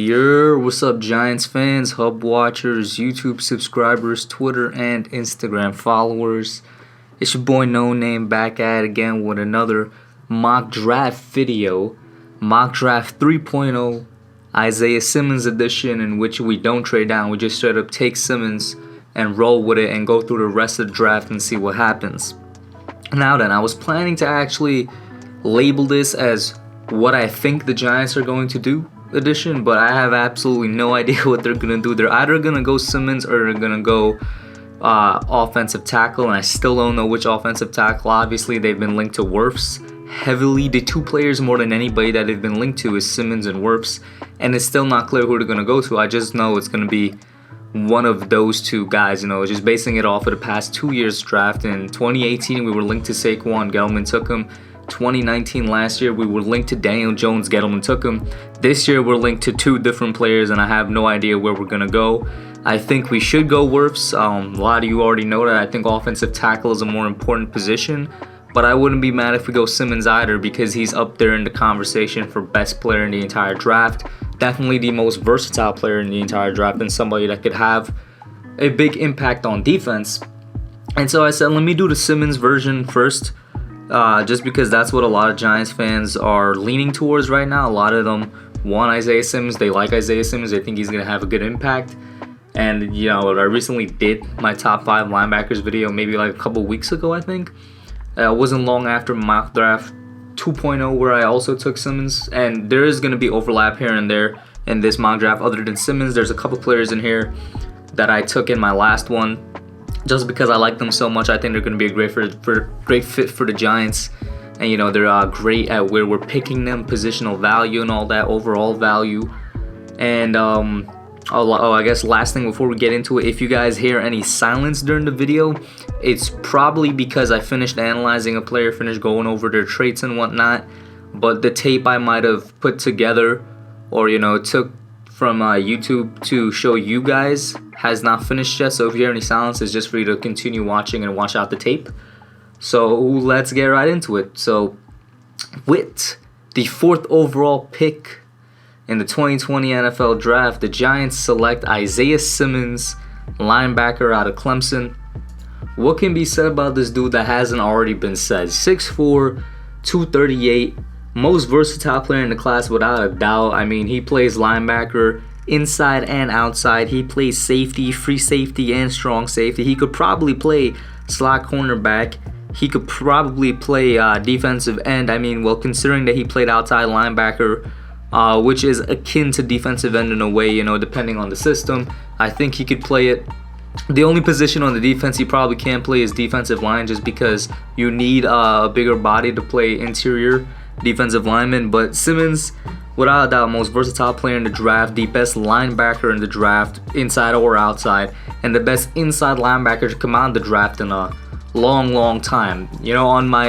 What's up, Giants fans, Hub watchers, YouTube subscribers, Twitter and Instagram followers? It's your boy Noname back at it again with another mock draft video. Mock draft 3.0, Isaiah Simmons edition, in which we don't trade down. We just straight up take Simmons and roll with it and go through the rest of the draft and see what happens. Now then, I was planning to actually label this as what I think the Giants are going to do edition, but I have absolutely no idea what they're going to do. They're either going to go Simmons or they're going to go offensive tackle, and I still don't know which offensive tackle. Obviously, they've been linked to Wirfs heavily. The two players more than anybody that they've been linked to is Simmons and Wirfs, and it's still not clear who they're going to go to. I just know it's going to be one of those two guys, just basing it off of the past 2 years draft. In 2018, we were linked to Saquon, Gettleman took him. 2019, last year, we were linked to Daniel Jones, Gettleman took him. This year, we're linked to two different players, and I have no idea where we're going to go. I think we should go Wirfs. A lot of you already know that. I think offensive tackle is a more important position, but I wouldn't be mad if we go Simmons either, because he's up there in the conversation for best player in the entire draft. Definitely the most versatile player in the entire draft, and somebody that could have a big impact on defense. And so I said, let me do the Simmons version first, just because that's what a lot of Giants fans are leaning towards right now. A lot of them want Isaiah Simmons. They like Isaiah Simmons. They think he's going to have a good impact. And, I recently did my top 5 linebackers video maybe like a couple weeks ago, I think. It wasn't long after mock draft 2.0 where I also took Simmons, and there is going to be overlap here and there in this mock draft. Other than Simmons, there's a couple players in here that I took in my last one just because I like them so much. I think they're going to be a great fit for the Giants, and they're great at where we're picking them, positional value and all that, overall value. And I guess last thing before we get into it, if you guys hear any silence during the video, it's probably because I finished analyzing a player, finished going over their traits and whatnot, but the tape I might have put together or took from YouTube to show you guys has not finished yet. So if you hear any silence, it's just for you to continue watching and watch out the tape. So let's get right into it. So with the 4th overall pick in the 2020 NFL Draft, the Giants select Isaiah Simmons, linebacker out of Clemson. What can be said about this dude that hasn't already been said? 6'4", 238, most versatile player in the class without a doubt. I mean, he plays linebacker inside and outside. He plays safety, free safety, and strong safety. He could probably play slot cornerback. He could probably play defensive end. I mean, well, considering that he played outside linebacker, which is akin to defensive end in a way, depending on the system. I think he could play it. The only position on the defense he probably can't play is defensive line, just because you need a bigger body to play interior defensive lineman. But Simmons, without a doubt, most versatile player in the draft, the best linebacker in the draft, inside or outside, and the best inside linebacker to come out of the draft in a long time. On my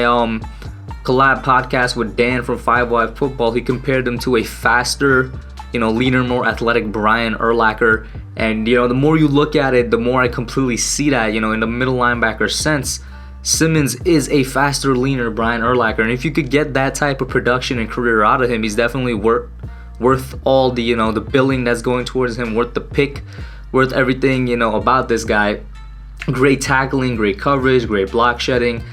collab podcast with Dan from 5Y Football, he compared him to a faster, leaner, more athletic Bryant Urlacher. And the more you look at it, the more I completely see that. In the middle linebacker sense, Simmons is a faster, leaner Bryant Urlacher. And if you could get that type of production and career out of him, he's definitely worth all the the billing that's going towards him, worth the pick, worth everything about this guy. Great tackling, great coverage, great block shedding.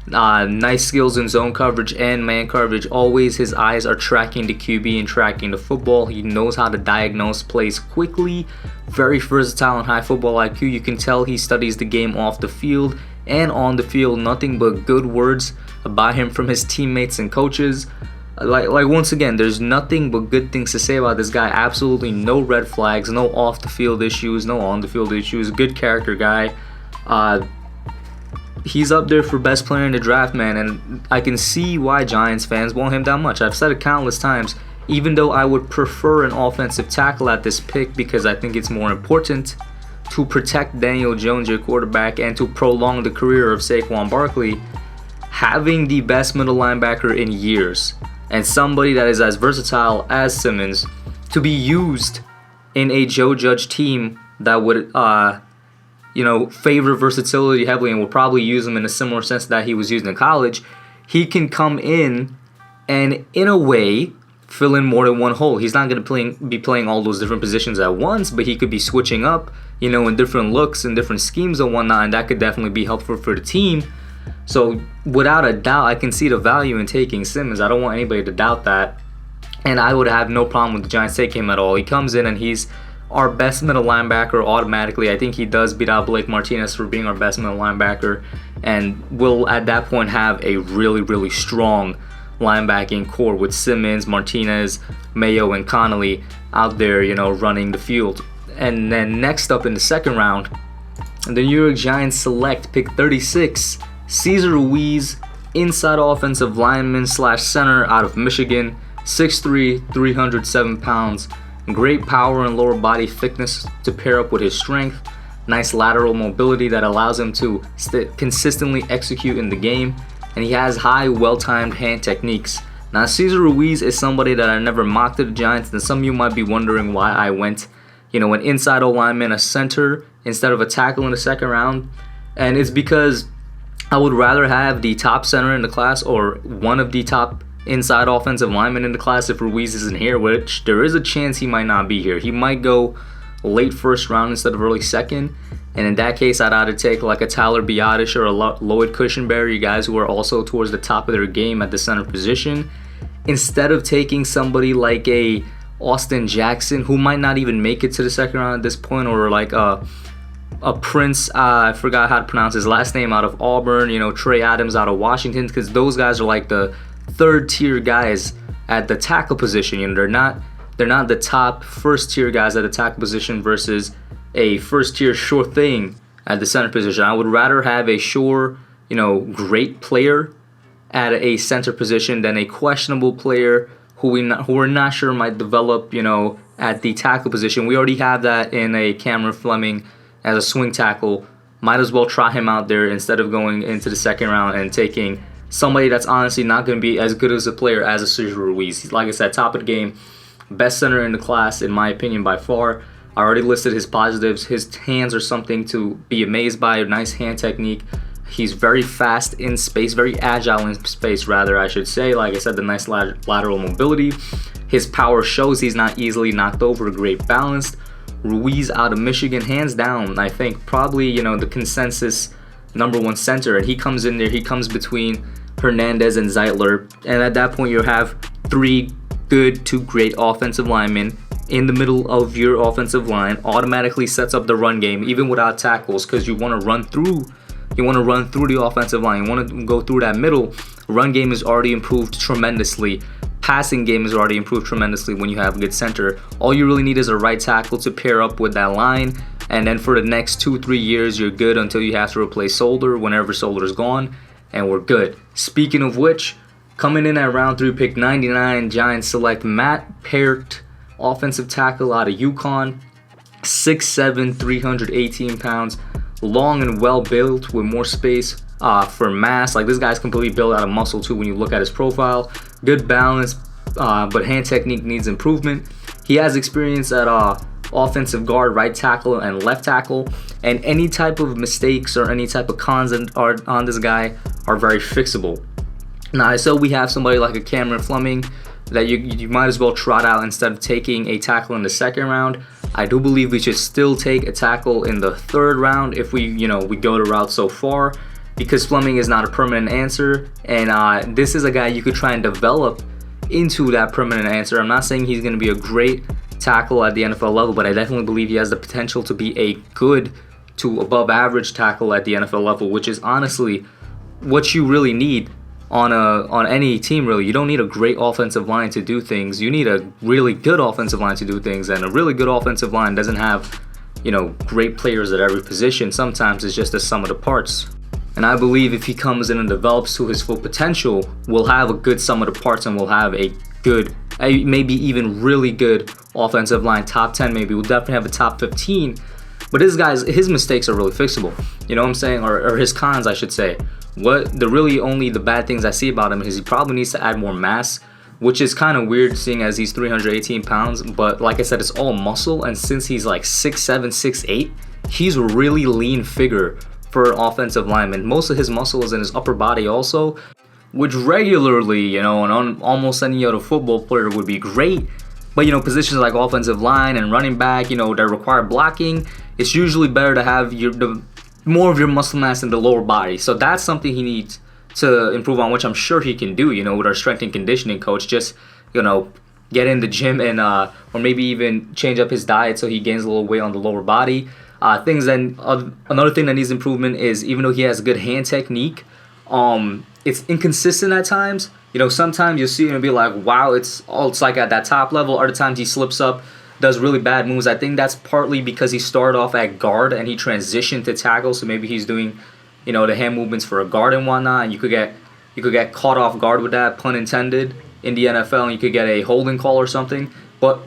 Nice skills in zone coverage and man coverage. Always his eyes are tracking the QB and tracking the football. He knows how to diagnose plays quickly. Very versatile and high football IQ. You can tell he studies the game off the field and on the field. Nothing but good words about him from his teammates and coaches. Like once again, there's nothing but good things to say about this guy. Absolutely no red flags, no off the field issues, no on the field issues. Good character guy. He's up there for best player in the draft, man, and I can see why Giants fans want him that much. I've said it countless times, even though I would prefer an offensive tackle at this pick, because I think it's more important to protect Daniel Jones, your quarterback, and to prolong the career of Saquon Barkley. Having the best middle linebacker in years, and somebody that is as versatile as Simmons, to be used in a Joe Judge team that would favor versatility heavily and will probably use him in a similar sense that he was used in college, he can come in and, in a way, fill in more than one hole. He's not going to be playing all those different positions at once, but he could be switching up, in different looks and different schemes and whatnot, and that could definitely be helpful for the team. So without a doubt, I can see the value in taking Simmons. I don't want anybody to doubt that. And I would have no problem with the Giants taking him at all. He comes in and he's our best middle linebacker automatically. I think he does beat out Blake Martinez for being our best middle linebacker. And we'll at that point have a really, really strong linebacking core with Simmons, Martinez, Mayo, and Connolly out there, running the field. And then next up in the second round, the New York Giants select pick 36, Cesar Ruiz, inside offensive lineman / center out of Michigan, 6'3", 307 pounds. Great power and lower body thickness to pair up with his strength. Nice lateral mobility that allows him to consistently execute in the game. And he has high, well-timed hand techniques. Now, Cesar Ruiz is somebody that I never mocked at the Giants, and some of you might be wondering why I went, an inside O-lineman, a center, instead of a tackle in the second round. And it's because I would rather have the top center in the class or one of the top inside offensive linemen in the class if Ruiz isn't here, which there is a chance he might not be here. He might go late first round instead of early second. And in that case, I'd either take like a Tyler Biadasz or a Lloyd Cushenberry, guys who are also towards the top of their game at the center position, instead of taking somebody like a Austin Jackson, who might not even make it to the second round at this point, or like a Prince, I forgot how to pronounce his last name, out of Auburn, Trey Adams out of Washington, because those guys are like the third tier guys at the tackle position. They're not the top first tier guys at the tackle position versus a first tier sure thing at the center position. I would rather have a sure, great player at a center position than a questionable player who we're not sure might develop, at the tackle position. We already have that in a Cameron Fleming as a swing tackle. Might as well try him out there instead of going into the second round and taking somebody that's honestly not going to be as good as a player as a Cesar Ruiz. He's, like I said, top of the game, best center in the class, in my opinion, by far. I already listed his positives. His hands are something to be amazed by. A nice hand technique. He's very fast in space, very agile in space, rather, I should say. Like I said, the nice lateral mobility. His power shows. He's not easily knocked over. Great balanced. Ruiz out of Michigan, hands down, I think probably, the consensus number one center. And he comes in there. He comes between Hernandez and Zeitler. And at that point, you have three good to great offensive linemen in the middle of your offensive line. Automatically sets up the run game, even without tackles, because you want to run through the offensive line. You want to go through that middle. Run game is already improved tremendously. Passing game is already improved tremendously when you have a good center. All you really need is a right tackle to pair up with that line. And then for the next 2-3 years, you're good until you have to replace Solder whenever Solder is gone. And we're good. Speaking of which, coming in at round 3, pick 99, Giants select Matt Picht, offensive tackle out of UConn, 6'7", 318 pounds, long and well built with more space for mass. Like, this guy's completely built out of muscle too when you look at his profile. Good balance, but hand technique needs improvement. He has experience at offensive guard, right tackle, and left tackle, and any type of mistakes or any type of cons on this guy are very fixable. Now, so we have somebody like a Cameron Fleming that you might as well trot out instead of taking a tackle in the second round. I do believe we should still take a tackle in the third round if we go the route so far, because Fleming is not a permanent answer, and this is a guy you could try and develop into that permanent answer. I'm not saying he's going to be a great tackle at the NFL level, but I definitely believe he has the potential to be a good to above average tackle at the NFL level, which is honestly what you really need on any team, really. You don't need a great offensive line to do things. You need a really good offensive line to do things, and a really good offensive line doesn't have, great players at every position. Sometimes it's just the sum of the parts. And I believe if he comes in and develops to his full potential, we'll have a good sum of the parts, and we'll have a good, maybe even really good offensive line, top 10 maybe. We'll definitely have a top 15. But his mistakes are really fixable. You know what I'm saying? Or his cons, I should say. The bad things I see about him is he probably needs to add more mass, which is kind of weird seeing as he's 318 pounds. But like I said, it's all muscle. And since he's like 6'7", 6'8", he's a really lean figure for an offensive lineman. Most of his muscle is in his upper body also, which regularly, on almost any other football player would be great. But, positions like offensive line and running back, that require blocking, it's usually better to have more of your muscle mass in the lower body. So that's something he needs to improve on, which I'm sure he can do, with our strength and conditioning coach. Just, get in the gym and, or maybe even change up his diet so he gains a little weight on the lower body. Another thing that needs improvement is, even though he has good hand technique, it's inconsistent at times. Sometimes you'll see him and be like, wow, it's like at that top level. Other times he slips up, does really bad moves. I think that's partly because he started off at guard and he transitioned to tackle. So maybe he's doing, the hand movements for a guard and whatnot. And you could get caught off guard with that, pun intended, in the NFL, and you could get a holding call or something. But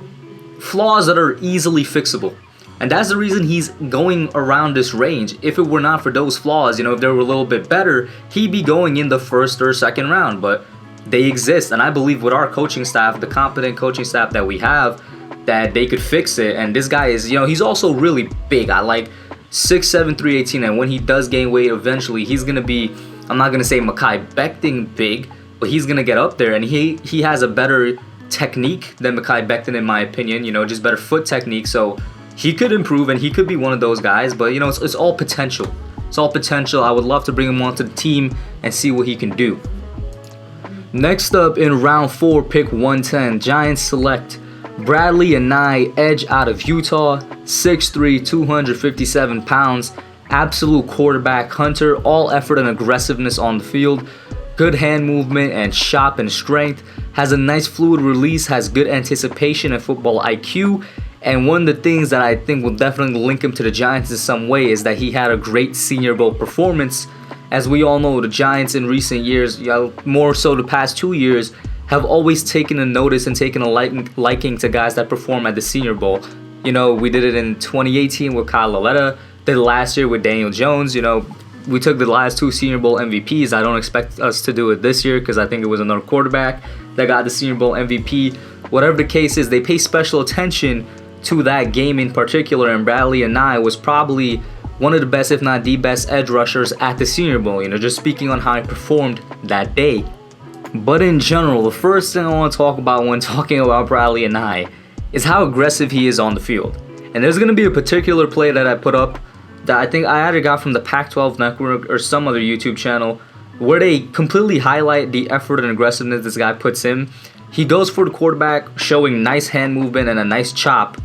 flaws that are easily fixable. And that's the reason he's going around this range. If it were not for those flaws, if they were a little bit better, he'd be going in the first or second round. But they exist, and I believe with our coaching staff, the competent coaching staff that we have, that they could fix it. And this guy is, he's also really big. I like 6'7", 318, and when he does gain weight eventually, he's going to be, I'm not going to say Mekhi Becton big, but he's going to get up there, and he has a better technique than Mekhi Becton in my opinion, just better foot technique. So he could improve, and he could be one of those guys, but, it's all potential. It's all potential. I would love to bring him onto the team and see what he can do. Next up in round 4, pick 110, Giants select Bradley Anae, edge out of Utah, 6'3", 257 pounds, absolute quarterback hunter, all effort and aggressiveness on the field, good hand movement and chop and strength, has a nice fluid release, has good anticipation and football IQ. And one of the things that I think will definitely link him to the Giants in some way is that he had a great Senior Bowl performance. As we all know, the Giants in recent years, more so the past 2 years, have always taken a notice and taken a liking to guys that perform at the Senior Bowl. We did it in 2018 with Kyle Lauletta, did it last year with Daniel Jones. We took the last 2 Senior Bowl MVPs. I don't expect us to do it this year because I think it was another quarterback that got the Senior Bowl MVP. Whatever the case is, they pay special attention to that game in particular, and Bradley Anae was probably one of the best, if not the best, edge rushers at the Senior Bowl, just speaking on how he performed that day. But in general, the first thing I want to talk about when talking about Bradley Anae is how aggressive he is on the field. And there's going to be a particular play that I put up that I think I either got from the Pac-12 Network or some other YouTube channel, where they completely highlight the effort and aggressiveness this guy puts in. He goes for the quarterback, showing nice hand movement and a nice chop,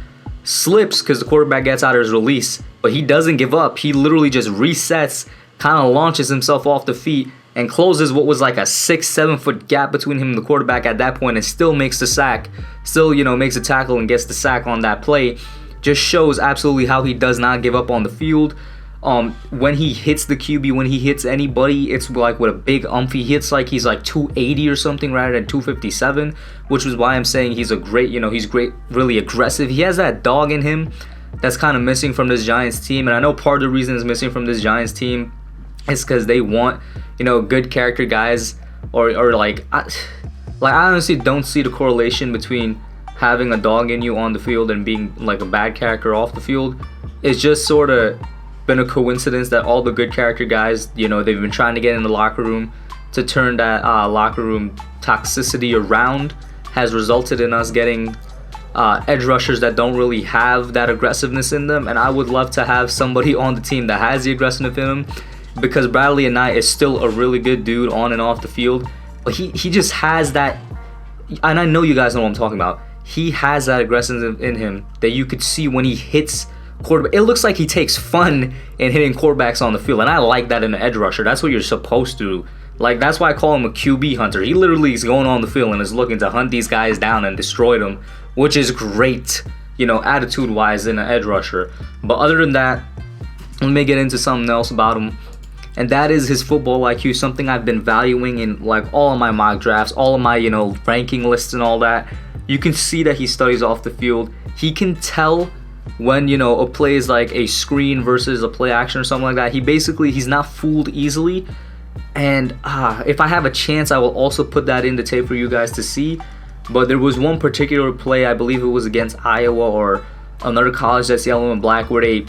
slips because the quarterback gets out of his release, but he doesn't give up. He literally just resets, kind of launches himself off the feet, and closes what was like a 6-7 foot gap between him and the quarterback at that point, and still makes the sack, still, makes a tackle and gets the sack on that play. Just shows absolutely how he does not give up on the field. When he hits the QB, when he hits anybody, it's like with a big umph. He hits like he's like 280 or something rather than 257, which is why I'm saying he's a great, he's great, really aggressive. He has that dog in him that's kind of missing from this Giants team, and I know part of the reason it's missing from this Giants team is because they want, good character guys, or I honestly don't see the correlation between having a dog in you on the field and being like a bad character off the field. It's just sort of been a coincidence that all the good character guys, they've been trying to get in the locker room to turn that locker room toxicity around, has resulted in us getting edge rushers that don't really have that aggressiveness in them. And I would love to have somebody on the team that has the aggressiveness in him, because Bradley Anae is still a really good dude on and off the field, but he just has that, and I know you guys know what I'm talking about. He has that aggressiveness in him that you could see when he hits quarterback. It looks like he takes fun in hitting quarterbacks on the field, and I like that in an edge rusher. That's what you're supposed to do. Like, that's why I call him a QB hunter. He literally is going on the field and is looking to hunt these guys down and destroy them, which is great, attitude-wise in an edge rusher. But other than that, let me get into something else about him, and that is his football IQ, something I've been valuing in like all of my mock drafts, all of my, ranking lists and all that. You can see that he studies off the field. He can tell when, a play is like a screen versus a play action or something like that. He's not fooled easily. And if I have a chance, I will also put that in the tape for you guys to see. But there was one particular play, I believe it was against Iowa or another college that's yellow and black, where they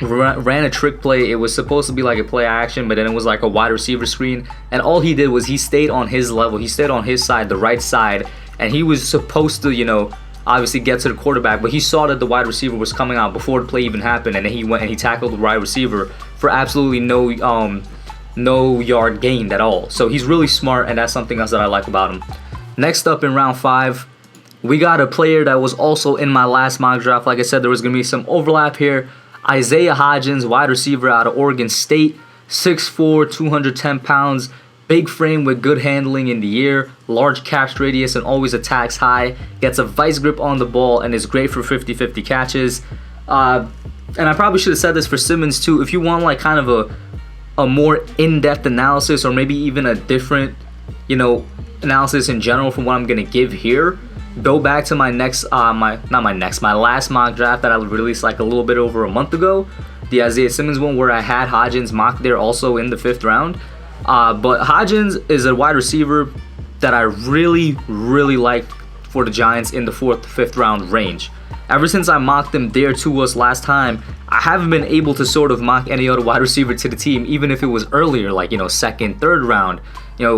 ran a trick play. It was supposed to be like a play action, but then it was like a wide receiver screen. And all he did was he stayed on his level. He stayed on his side, the right side. And he was supposed to, obviously get to the quarterback. But he saw that the wide receiver was coming out before the play even happened. And then he went and he tackled the wide receiver for absolutely no yard gained at all. So he's really smart, and that's something else that I like about him. Next up in round 5, we got a player that was also in my last mock draft. Like I said, there was going to be some overlap here. Isaiah Hodgins, wide receiver out of Oregon State, 6'4", 210 pounds, big frame with good handling in the air, large catch radius, and always attacks high, gets a vice grip on the ball, and is great for 50-50 catches. And I probably should have said this for Simmons too. If you want like kind of a more in-depth analysis, or maybe even a different, analysis in general from what I'm going to give here, go back to my last mock draft that I released like a little bit over a month ago, the Isaiah Simmons one, where I had Hodgins mocked there also in the 5th round. But Hodgins is a wide receiver that I really, really liked for the Giants in the 4th, 5th round range. Ever since I mocked him there to us last time, I haven't been able to sort of mock any other wide receiver to the team, even if it was earlier, like, 2nd, 3rd round.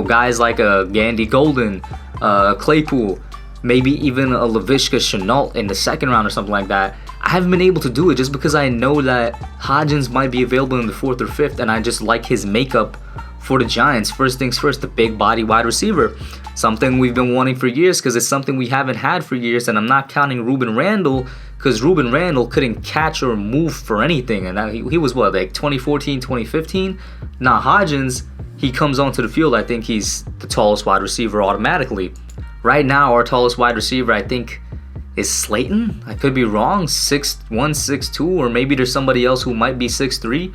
Guys like Gandy Golden, Claypool, maybe even a Laviska Shenault in the 2nd round or something like that. I haven't been able to do it just because I know that Hodgins might be available in the 4th or 5th, and I just like his makeup for the Giants. First things first, the big body wide receiver. Something we've been wanting for years, because it's something we haven't had for years, and I'm not counting Ruben Randle, because Ruben Randle couldn't catch or move for anything, and he was what, like 2014, 2015? Now Hodgins, he comes onto the field, I think he's the tallest wide receiver automatically. Right now, our tallest wide receiver, I think, is Slayton. I could be wrong, 6'1", 6'2", or maybe there's somebody else who might be 6'3".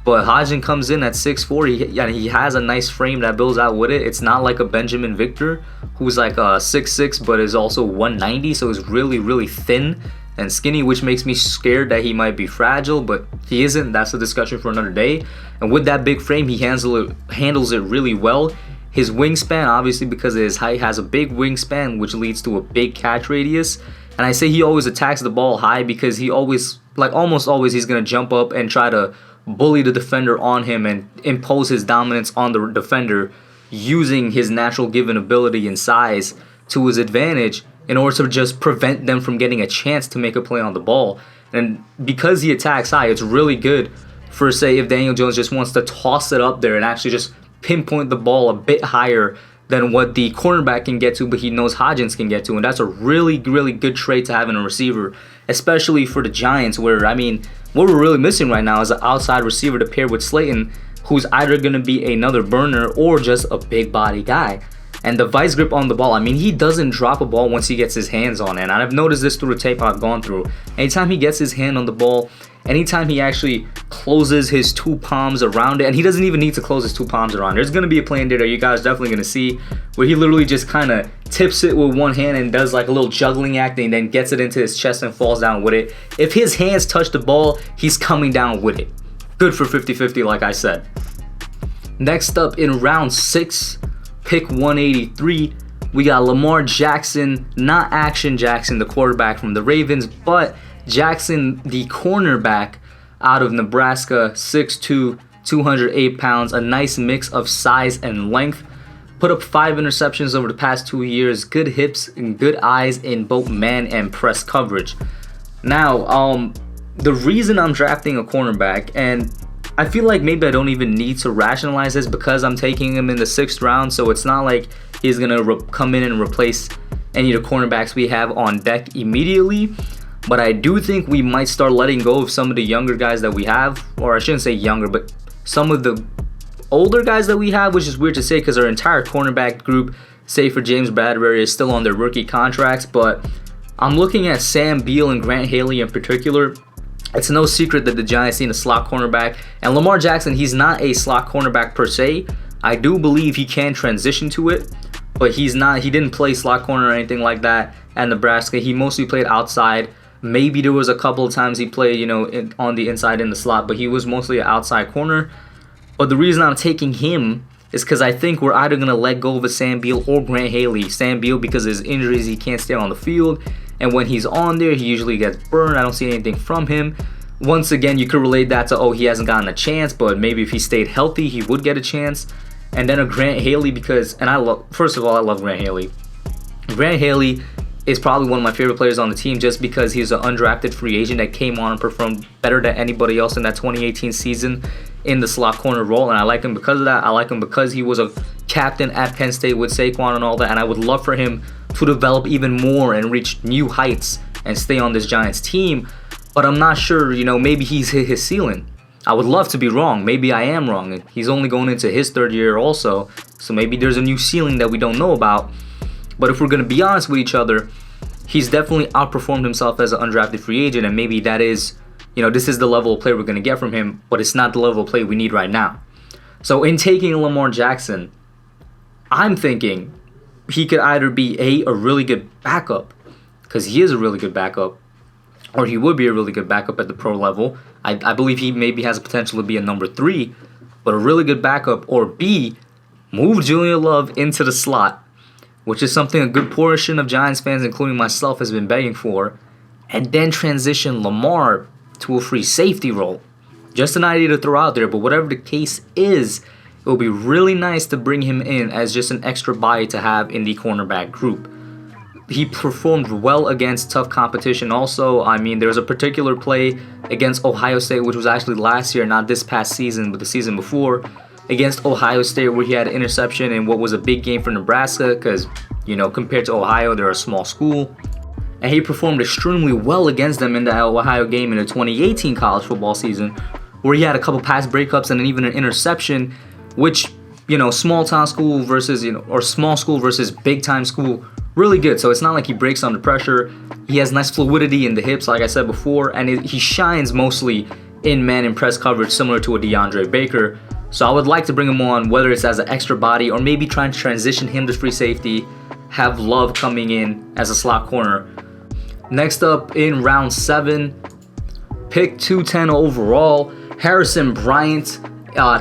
But Hodgins comes in at 6'4". He has a nice frame that builds out with it. It's not like a Benjamin Victor, who's like 6'6", but is also 190, so he's really, really thin and skinny, which makes me scared that he might be fragile, but he isn't. That's a discussion for another day. And with that big frame, he handles it really well. His wingspan, obviously because of his height, has a big wingspan, which leads to a big catch radius. And I say he always attacks the ball high because he always, like almost always, he's going to jump up and try to bully the defender on him and impose his dominance on the defender using his natural given ability and size to his advantage in order to just prevent them from getting a chance to make a play on the ball. And because he attacks high, it's really good for, say, if Daniel Jones just wants to toss it up there and actually just pinpoint the ball a bit higher than what the cornerback can get to, but he knows Hodgins can get to. And that's a really, really good trait to have in a receiver, especially for the Giants, where, what we're really missing right now is an outside receiver to pair with Slayton, who's either going to be another burner or just a big body guy. And the vice grip on the ball, he doesn't drop a ball once he gets his hands on it. And I've noticed this through the tape I've gone through. Anytime he gets his hand on the ball, anytime he actually closes his 2 palms around it, and he doesn't even need to close his 2 palms around it. There's going to be a play in there that you guys are definitely going to see where he literally just kind of tips it with one hand and does like a little juggling act and then gets it into his chest and falls down with it. If his hands touch the ball, he's coming down with it. Good for 50-50, like I said. Next up in round 6, pick 183, we got Lamar Jackson, not Action Jackson, the quarterback from the Ravens, but Jackson, the cornerback out of Nebraska, 6'2", 208 pounds, a nice mix of size and length. Put up 5 interceptions over the past 2 years, good hips and good eyes in both man and press coverage. Now, the reason I'm drafting a cornerback, and I feel like maybe I don't even need to rationalize this because I'm taking him in the 6th round, so it's not like he's going to come in and replace any of the cornerbacks we have on deck immediately. But I do think we might start letting go of some of the younger guys that we have, or I shouldn't say younger, but some of the older guys that we have, which is weird to say because our entire cornerback group, save for James Bradbury, is still on their rookie contracts. But I'm looking at Sam Beal and Grant Haley in particular. It's no secret that the Giants need a slot cornerback, and Lamar Jackson, he's not a slot cornerback per se. I do believe he can transition to it, but he didn't play slot corner or anything like that at Nebraska. He mostly played outside. Maybe there was a couple of times he played, on the inside in the slot, but he was mostly an outside corner. But the reason I'm taking him is because I think we're either going to let go of a Sam Beal or Grant Haley. Sam Beal, because of his injuries, he can't stay on the field. And when he's on there, he usually gets burned. I don't see anything from him. Once again, you could relate that to, oh, he hasn't gotten a chance, but maybe if he stayed healthy, he would get a chance. And then a Grant Haley, because, first of all, I love Grant Haley. Grant Haley is probably one of my favorite players on the team just because he's an undrafted free agent that came on and performed better than anybody else in that 2018 season in the slot corner role. And I like him because of that. I like him because he was a captain at Penn State with Saquon and all that. And I would love for him to develop even more and reach new heights and stay on this Giants team. But I'm not sure, maybe he's hit his ceiling. I would love to be wrong. Maybe I am wrong. He's only going into his third year also. So maybe there's a new ceiling that we don't know about. But if we're going to be honest with each other, he's definitely outperformed himself as an undrafted free agent. And maybe that is, this is the level of play we're going to get from him. But it's not the level of play we need right now. So in taking Lamar Jackson, I'm thinking he could either be a really good backup, because he is a really good backup, or he would be a really good backup at the pro level. I believe he maybe has a potential to be a number 3, but a really good backup. Or B, move Julian Love into the slot, which is something a good portion of Giants fans, including myself, has been begging for, and then transition Lamar to a free safety role. Just an idea to throw out there, but whatever the case is, it will be really nice to bring him in as just an extra body to have in the cornerback group. He performed well against tough competition also. I mean, there was a particular play against Ohio State, which was actually last year, not this past season, but the season before, against Ohio State, where he had an interception in what was a big game for Nebraska because, compared to Ohio, they're a small school. And he performed extremely well against them in the Ohio game in the 2018 college football season, where he had a couple pass breakups and even an interception, which, small town school versus, or small school versus big time school, really good. So it's not like he breaks under pressure. He has nice fluidity in the hips, like I said before, and he shines mostly in man and press coverage, similar to a DeAndre Baker. So I would like to bring him on, whether it's as an extra body or maybe trying to transition him to free safety, have Love coming in as a slot corner. Next up in round 7, pick 210 overall, Harrison Bryant,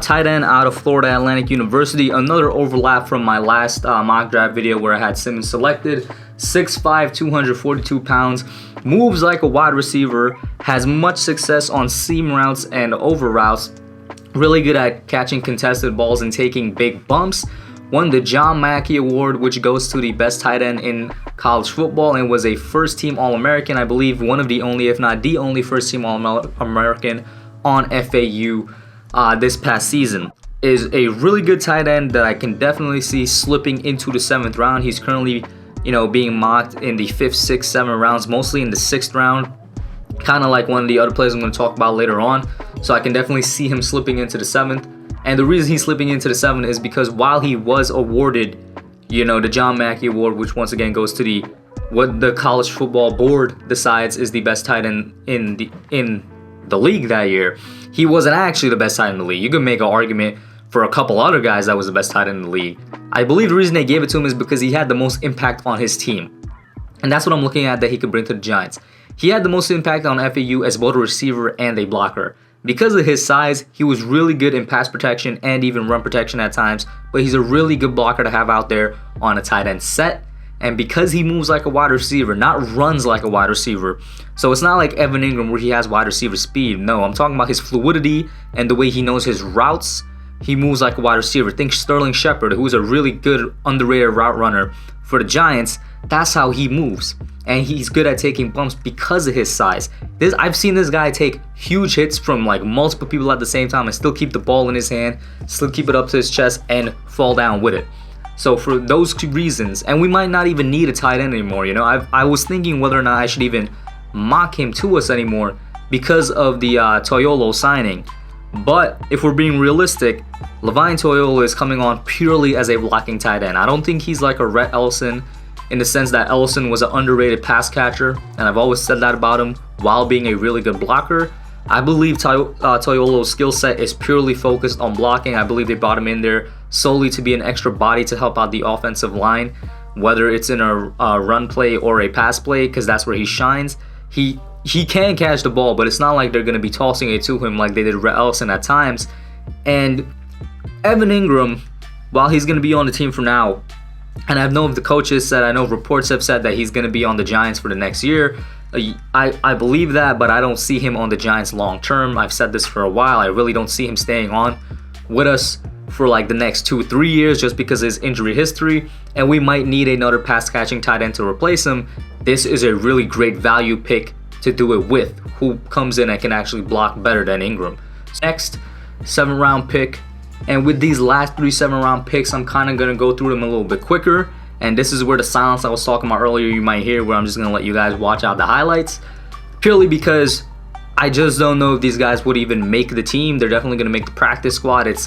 tight end out of Florida Atlantic University. Another overlap from my last mock draft video where I had Simmons selected. 6'5", 242 pounds, moves like a wide receiver, has much success on seam routes and over routes, really good at catching contested balls and taking big bumps. Won the John Mackey Award, which goes to the best tight end in college football, and was a first-team All-American. I believe one of the only, if not the only, first-team All-American on FAU this past season. Is a really good tight end that I can definitely see slipping into the 7th round. He's currently, being mocked in the 5th, 6th, 7th rounds, mostly in the 6th round. Kind of like one of the other players I'm going to talk about later on. So I can definitely see him slipping into the 7th. And the reason he's slipping into the 7th is because while he was awarded, the John Mackey Award, which once again goes to what the college football board decides is the best tight end in the league that year, he wasn't actually the best tight end in the league. You could make an argument for a couple other guys that was the best tight end in the league. I believe the reason they gave it to him is because he had the most impact on his team. And that's what I'm looking at that he could bring to the Giants. He had the most impact on FAU as both a receiver and a blocker. Because of his size, he was really good in pass protection and even run protection at times, but he's a really good blocker to have out there on a tight end set. And because he moves like a wide receiver, not runs like a wide receiver, so it's not like Evan Ingram where he has wide receiver speed. No, I'm talking about his fluidity and the way he knows his routes. He moves like a wide receiver. Think Sterling Shepard, who's a really good underrated route runner for the Giants. That's how he moves. And he's good at taking bumps because of his size. I've seen this guy take huge hits from like multiple people at the same time and still keep the ball in his hand, still keep it up to his chest and fall down with it. So for those 2 reasons, and we might not even need a tight end anymore, I was thinking whether or not I should even mock him to us anymore because of the Toyolo signing. But if we're being realistic, Levine Toyolo is coming on purely as a blocking tight end. I don't think he's like a Rhett Ellison in the sense that Ellison was an underrated pass catcher, and I've always said that about him while being a really good blocker. I believe Toyolo's skill set is purely focused on blocking. I believe they brought him in there solely to be an extra body to help out the offensive line, whether it's in a run play or a pass play, because that's where he shines. He can catch the ball, but it's not like they're going to be tossing it to him like they did Rhett Ellison at times. And Evan Ingram, while he's going to be on the team for now, and I know the coaches said, I know reports have said that he's going to be on the Giants for the next year, I believe that, but I don't see him on the Giants long term. I've said this for a while. I really don't see him staying on with us for like the next 2-3 years just because of his injury history, and we might need another pass catching tight end to replace him. This is a really great value pick to do it with, who comes in and can actually block better than Ingram. Next, 7th round pick, and with these last 3 7th round picks, I'm kind of going to go through them a little bit quicker, and this is where the silence I was talking about earlier you might hear, where I'm just going to let you guys watch out the highlights, purely because I just don't know if these guys would even make the team. They're definitely going to make the practice squad. It's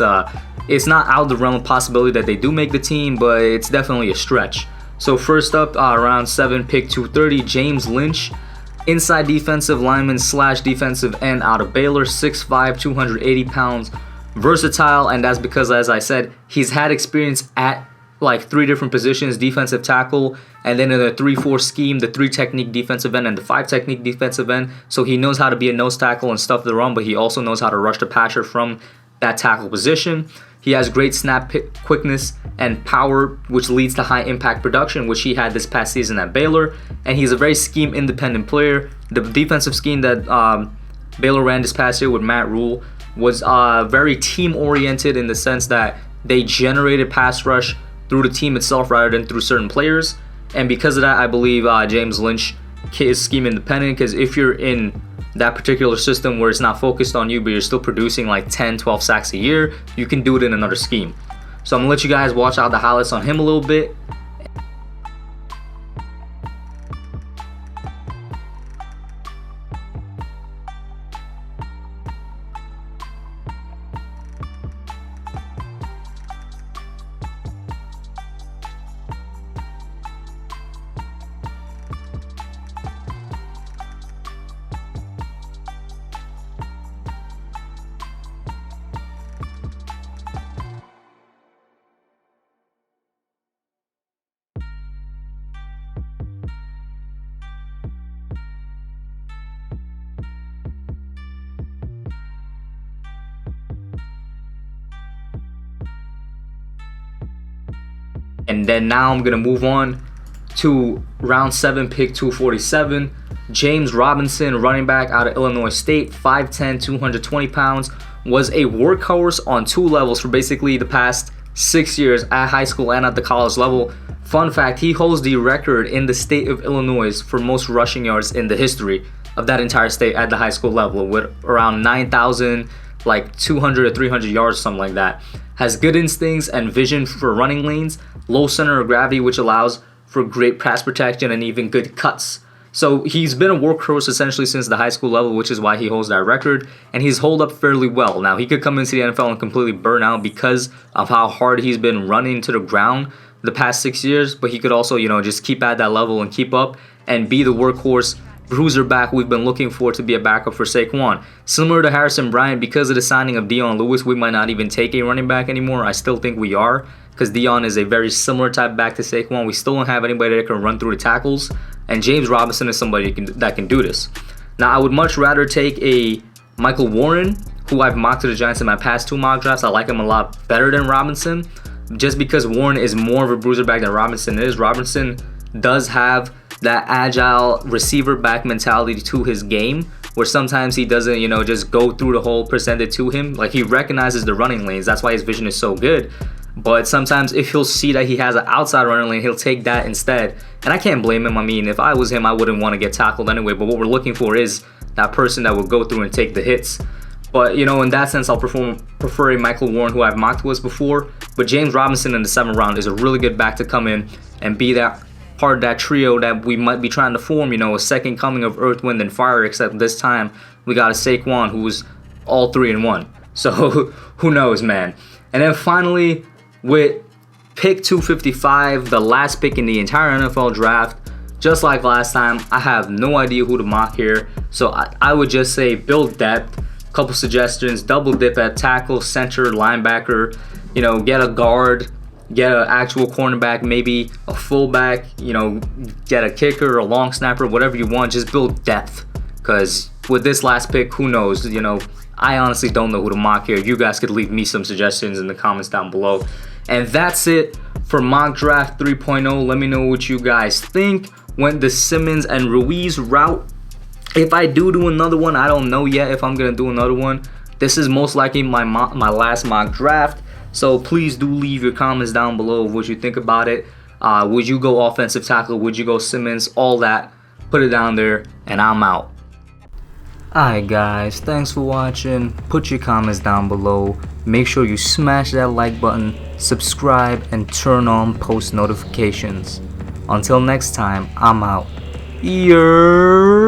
not out of the realm of possibility that they do make the team, but it's definitely a stretch. So first up, round 7, pick 230, James Lynch, inside defensive lineman / defensive end out of Baylor, 6'5", 280 pounds, versatile, and that's because, as I said, he's had experience at like 3 different positions: defensive tackle, and then in the 3-4 scheme, the 3 technique defensive end and the 5 technique defensive end. So he knows how to be a nose tackle and stuff the run, but he also knows how to rush the passer from that tackle position. He has great snap quickness and power, which leads to high impact production, which he had this past season at Baylor. And he's a very scheme independent player. The defensive scheme that Baylor ran this past year with Matt Rule was very team oriented, in the sense that they generated pass rush through the team itself rather than through certain players. And because of that, I believe James Lynch is scheme independent, because if you're in that particular system where it's not focused on you, but you're still producing like 10-12 sacks a year, you can do it in another scheme. So I'm gonna let you guys watch out the highlights on him a little bit. And then now I'm going to move on to round 7, pick 247. James Robinson, running back out of Illinois State, 5'10", 220 pounds, was a workhorse on 2 levels for basically the past 6 years at high school and at the college level. Fun fact, he holds the record in the state of Illinois for most rushing yards in the history of that entire state at the high school level, with around 9,000, like 200 or 300 yards, something like that. Has good instincts and vision for running lanes, low center of gravity, which allows for great pass protection and even good cuts. So he's been a workhorse essentially since the high school level, which is why he holds that record, and he's held up fairly well. Now, he could come into the NFL and completely burn out because of how hard he's been running to the ground the past 6 years, but he could also, just keep at that level and keep up and be the workhorse bruiser back we've been looking for to be a backup for Saquon. Similar to Harrison Bryant, because of the signing of Dion Lewis, we might not even take a running back anymore. I still think we are, because Dion is a very similar type back to Saquon. We still don't have anybody that can run through the tackles, and James Robinson is somebody that can do this. Now, I would much rather take a Michael Warren, who I've mocked to the Giants in my past 2 mock drafts. I like him a lot better than Robinson, just because Warren is more of a bruiser back than Robinson is. Robinson does have that agile receiver back mentality to his game, where sometimes he doesn't, just go through the hole presented to him. Like, he recognizes the running lanes. That's why his vision is so good. But sometimes if he'll see that he has an outside running lane, he'll take that instead. And I can't blame him. I mean, if I was him, I wouldn't want to get tackled anyway. But what we're looking for is that person that will go through and take the hits. But, in that sense, I'll prefer a Michael Warren, who I've mocked was before. But James Robinson in the 7th round is a really good back to come in and be that part of that trio that we might be trying to form, a second coming of Earth, Wind, and Fire, except this time we got a Saquon who's all 3 in 1. So who knows, man. And then finally, with pick 255, the last pick in the entire NFL draft, just like last time, I have no idea who to mock here. So I would just say build depth. Couple suggestions: double dip at tackle, center, linebacker, get a guard, get an actual cornerback, maybe a fullback, get a kicker, a long snapper, whatever you want. Just build depth, because with this last pick, who knows? I honestly don't know who to mock here. You guys could leave me some suggestions in the comments down below. And that's it for Mock Draft 3.0. Let me know what you guys think. Went the Simmons and Ruiz route, If I do another one, I don't know yet if I'm gonna do another one. This is most likely my last mock draft. So please do leave your comments down below of what you think about it. Would you go offensive tackle? Would you go Simmons? All that. Put it down there, and I'm out. Alright guys, thanks for watching. Put your comments down below. Make sure you smash that like button, subscribe, and turn on post notifications. Until next time, I'm out. Yeah.